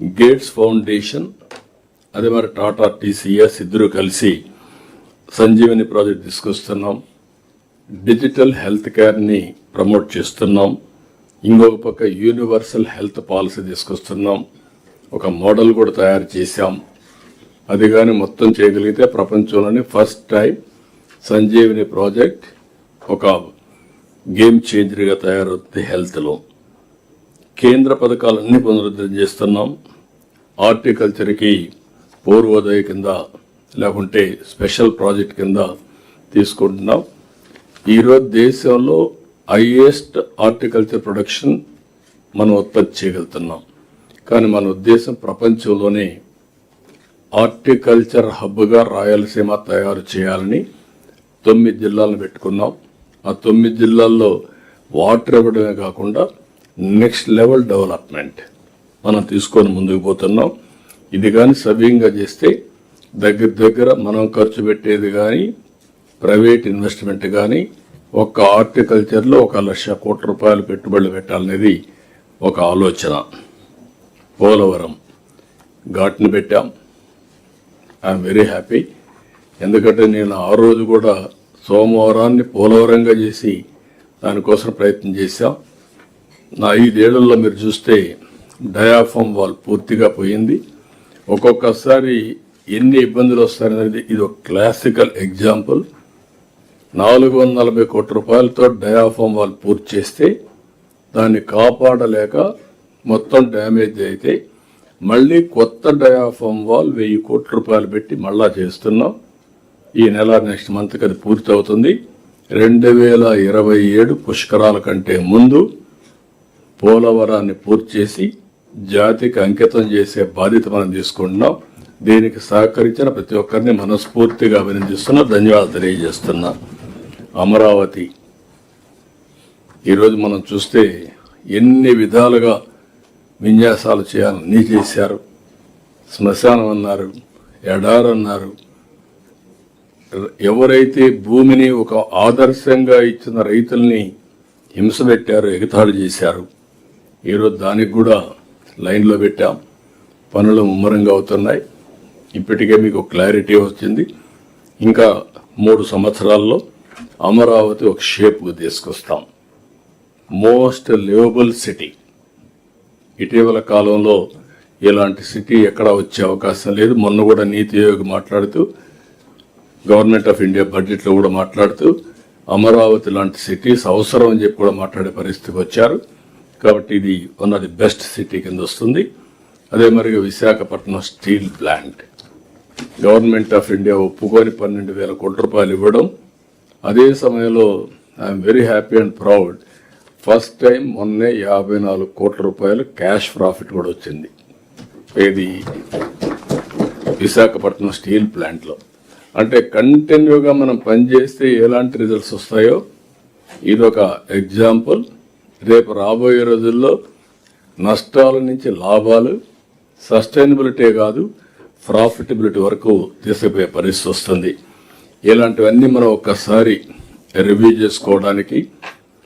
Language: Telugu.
గేట్స్ ఫౌండేషన్ అదే మరి టాటా టీసీఎస్ ఇద్దరు కలిసి సంజీవని ప్రాజెక్ట్ తీసుకొస్తున్నాం. డిజిటల్ హెల్త్ కేర్ని ప్రమోట్ చేస్తున్నాం. ఇంకొక పక్క యూనివర్సల్ హెల్త్ పాలసీ తీసుకొస్తున్నాం. ఒక మోడల్ కూడా తయారు చేశాం. అది కానీ మొత్తం చేయగలిగితే ప్రపంచంలోనే ఫస్ట్ టైం సంజీవని ప్రాజెక్ట్ ఒక గేమ్ చేంజర్గా తయారవుతుంది హెల్త్లో. కేంద్ర పథకాలన్నీ పునరుద్ధరణ చేస్తున్నాం. హార్టికల్చర్కి పూర్వోదయ కింద లేకుంటే స్పెషల్ ప్రాజెక్ట్ కింద తీసుకుంటున్నాం. ఈరోజు దేశంలో హైయెస్ట్ హార్టికల్చర్ ప్రొడక్షన్ మనం ఉత్పత్తి చేయగలుగుతున్నాం. కానీ మన ఉద్దేశం ప్రపంచంలోనే హార్టికల్చర్ హబ్గా రాయలసీమ తయారు చేయాలని 9 జిల్లాలను పెట్టుకున్నాం. ఆ 9 జిల్లాల్లో వాటర్ ఇవ్వడమే కాకుండా నెక్స్ట్ లెవెల్ డెవలప్మెంట్ మనం తీసుకొని ముందుకు పోతున్నాం. ఇది కానీ సవ్యంగా చేస్తే దగ్గర మనం ఖర్చు పెట్టేది కానీ ప్రైవేట్ ఇన్వెస్ట్మెంట్ కానీ ఒక్క హార్టికల్చర్లో 1,00,000 కోట్ల రూపాయలు పెట్టుబడులు పెట్టాలనేది ఒక ఆలోచన. పోలవరం ఘాట్ని పెట్టాం. I'm very happy. ఎందుకంటే నేను ఆ రోజు కూడా సోమవారాన్ని పోలవరంగా చేసి దానికోసం ప్రయత్నం చేశాం. నా 5 ఏళ్లలో మీరు చూస్తే డయాఫామ్ వాల్ పూర్తిగా పోయింది. ఒక్కొక్కసారి ఎన్ని ఇబ్బందులు వస్తాయనేది ఇది ఒక క్లాసికల్ ఎగ్జాంపుల్. 440 కోట్ల రూపాయలతో డయాఫామ్ వాల్ పూర్తి చేస్తే దాన్ని కాపాడలేక మొత్తం డ్యామేజ్ అయితే మళ్ళీ కొత్త డయాఫామ్ వాల్ 1000 కోట్ల రూపాయలు పెట్టి మళ్ళా చేస్తున్నాం. ఈ నెల నెక్స్ట్ మంత్కి అది పూర్తి అవుతుంది. 2027 పుష్కరాల కంటే ముందు పోలవరాన్ని పూర్తి చేసి జాతికి అంకితం చేసే బాధ్యత మనం తీసుకుంటున్నాం. దీనికి సహకరించిన ప్రతి ఒక్కరిని మనస్ఫూర్తిగా అభినందిస్తున్నా, ధన్యవాదాలు తెలియజేస్తున్నా. అమరావతి ఈరోజు మనం చూస్తే ఎన్ని విధాలుగా విన్యాసాలు చేయాలని చేశారు. శ్మశానం అన్నారు, ఎడారన్నారు. ఎవరైతే భూమిని ఒక ఆదర్శంగా ఇచ్చిన రైతుల్ని హింస పెట్టారో, ఎగతాళి చేశారు. ఈరోజు దానికి కూడా లైన్లో పెట్టాం. పనులు ముమ్మరంగా అవుతున్నాయి. ఇప్పటికే మీకు క్లారిటీ వచ్చింది. ఇంకా 3 సంవత్సరాల్లో అమరావతి ఒక షేప్కు తీసుకొస్తాం. Most liveable city. ఇటీవల కాలంలో ఇలాంటి సిటీ ఎక్కడా వచ్చే అవకాశం లేదు. మొన్న కూడా నీతి ఆయోగ్ మాట్లాడుతూ, గవర్నమెంట్ ఆఫ్ ఇండియా బడ్జెట్లో కూడా మాట్లాడుతూ అమరావతి లాంటి సిటీస్ అవసరం అని చెప్పి కూడా మాట్లాడే పరిస్థితికి వచ్చారు. కాబట్టి ఇది one of the best city కింద వస్తుంది. అదే మరిగా Visakhapatnam steel plant government of India ఒప్పుకొని 12,000 కోట్ల రూపాయలు ఇవ్వడం. అదే సమయంలో I'm very happy and proud. First time మొన్నే 54 కోట్ల రూపాయలు క్యాష్ ప్రాఫిట్ కూడా వచ్చింది. ఇది విశాఖపట్నం స్టీల్ ప్లాంట్లో. అంటే కంటిన్యూగా మనం పనిచేస్తే ఎలాంటి రిజల్ట్స్ వస్తాయో ఇదొక ఎగ్జాంపుల్. రేపు రాబోయే రోజుల్లో నష్టాల నుంచి లాభాలు, సస్టైనబిలిటీ కాదు ప్రాఫిటబిలిటీ వరకు తీసుకుపోయే పరిస్థితి వస్తుంది. ఇలాంటివన్నీ మనం ఒక్కసారి రివ్యూ చేసుకోవడానికి